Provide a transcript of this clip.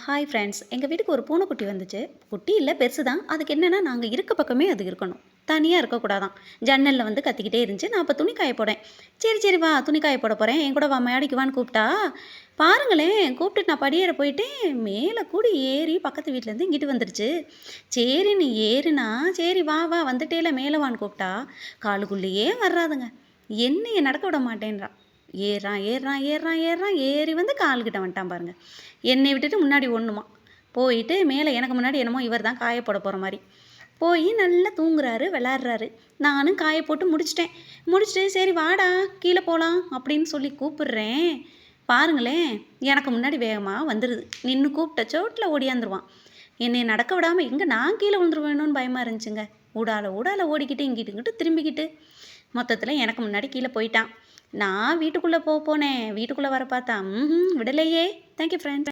Hi friends. எங்கள் வீட்டுக்கு ஒரு பூனைக்குட்டி வந்துச்சு. குட்டி இல்லை, பெருசு தான். அதுக்கு என்னென்னா, நாங்கள் இருக்க பக்கமே அது இருக்கணும். தனியாக இருக்கக்கூடாதான். ஜன்னலில் வந்து கத்திக்கிட்டே இருந்துச்சு. நான் அப்போ துணி காய போடேன். சரி சரி வா, துணி காய போட போகிறேன், என் கூட வா, மேடைக்கு வான்னு கூப்பிட்டா, பாருங்களேன், கூப்பிட்டுட்டு நான் படியேற போயிட்டேன். மேலே கூடி ஏறி பக்கத்து வீட்டிலேருந்து இங்கிட்டு வந்துடுச்சு. சரி நீ ஏறுனா சரி வா வா, வந்துட்டேல மேலே வான்னு கூப்பிட்டா, காலுக்குள்ளேயே வர்றாதுங்க. என்னைய நடக்க விட மாட்டேன்றா. ஏறான் ஏறான் ஏறான் ஏறான் ஏறி வந்து கால்கிட்ட வந்துட்டான் பாருங்க. என்னை விட்டுட்டு முன்னாடி ஒன்றுமா போயிட்டு மேலே எனக்கு முன்னாடி என்னமோ இவர் தான் காய போட போகிற மாதிரி போய் நல்லா தூங்குறாரு, விளாட்றாரு. நானும் காய போட்டு முடிச்சுட்டு சரி வாடா கீழே போகலாம் அப்படின்னு சொல்லி கூப்பிடுறேன். பாருங்களேன், எனக்கு முன்னாடி வேகமாக வந்துடுது. நின்று கூப்பிட்ட சோட்டில் ஓடியாந்துருவான். என்னை நடக்க விடாமல் எங்கே நான் கீழே விழுந்துருவேணும்னு பயமாக இருந்துச்சுங்க. ஊடால ஓடிக்கிட்டு இங்கிட்டு இங்கிட்டு திரும்பிக்கிட்டு மொத்தத்தில் எனக்கு முன்னாடி கீழே போயிட்டான். நான் வீட்டுக்குள்ளே போனேன். வீட்டுக்குள்ளே வர பார்த்தா விடலையே. Thank you friend.